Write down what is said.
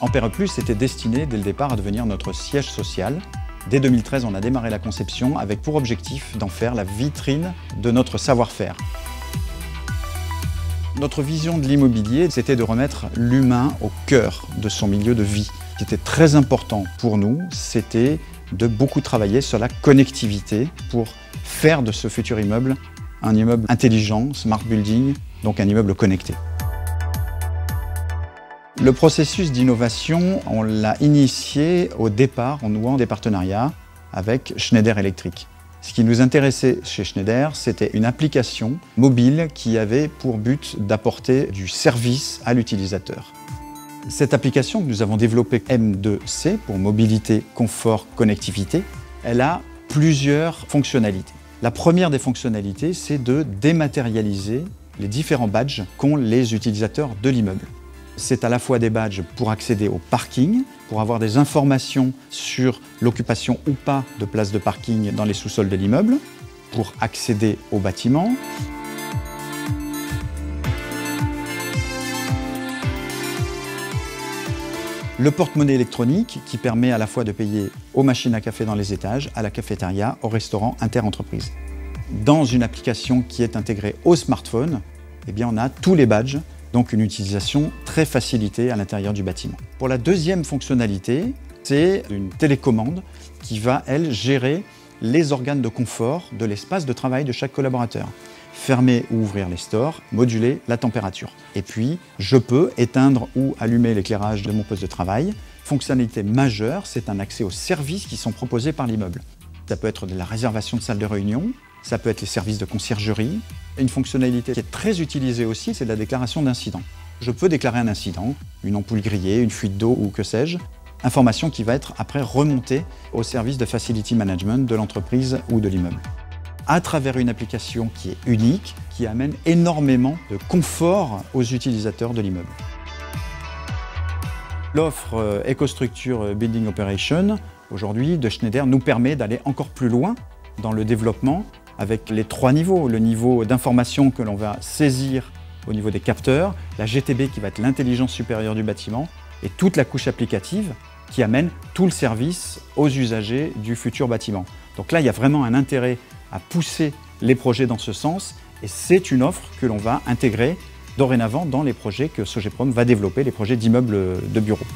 Ampere Plus était destiné dès le départ à devenir notre siège social. Dès 2013, on a démarré la conception avec pour objectif d'en faire la vitrine de notre savoir-faire. Notre vision de l'immobilier, c'était de remettre l'humain au cœur de son milieu de vie. Ce qui était très important pour nous, c'était de beaucoup travailler sur la connectivité pour faire de ce futur immeuble un immeuble intelligent, smart building, donc un immeuble connecté. Le processus d'innovation, on l'a initié au départ en nouant des partenariats avec Schneider Electric. Ce qui nous intéressait chez Schneider, c'était une application mobile qui avait pour but d'apporter du service à l'utilisateur. Cette application que nous avons développée M2C pour mobilité, confort, connectivité, elle a plusieurs fonctionnalités. La première des fonctionnalités, c'est de dématérialiser les différents badges qu'ont les utilisateurs de l'immeuble. C'est à la fois des badges pour accéder au parking, pour avoir des informations sur l'occupation ou pas de places de parking dans les sous-sols de l'immeuble, pour accéder au bâtiment. Le porte-monnaie électronique qui permet à la fois de payer aux machines à café dans les étages, à la cafétéria, au restaurant inter-entreprise. Dans une application qui est intégrée au smartphone, eh bien on a tous les badges, donc une utilisation très facilitée à l'intérieur du bâtiment. Pour la deuxième fonctionnalité, c'est une télécommande qui va, elle, gérer les organes de confort de l'espace de travail de chaque collaborateur. Fermer ou ouvrir les stores, moduler la température. Et puis, je peux éteindre ou allumer l'éclairage de mon poste de travail. Fonctionnalité majeure, c'est un accès aux services qui sont proposés par l'immeuble. Ça peut être de la réservation de salles de réunion, ça peut être les services de conciergerie. Une fonctionnalité qui est très utilisée aussi, c'est la déclaration d'incident. Je peux déclarer un incident, une ampoule grillée, une fuite d'eau ou que sais-je, information qui va être après remontée au service de facility management de l'entreprise ou de l'immeuble. À travers une application qui est unique, qui amène énormément de confort aux utilisateurs de l'immeuble. L'offre EcoStruxure Building Operation, aujourd'hui, de Schneider, nous permet d'aller encore plus loin dans le développement avec les trois niveaux. Le niveau d'information que l'on va saisir au niveau des capteurs, la GTB qui va être l'intelligence supérieure du bâtiment et toute la couche applicative qui amène tout le service aux usagers du futur bâtiment. Donc là, il y a vraiment un intérêt à pousser les projets dans ce sens et c'est une offre que l'on va intégrer dorénavant dans les projets que Sogeprom va développer, les projets d'immeubles de bureaux.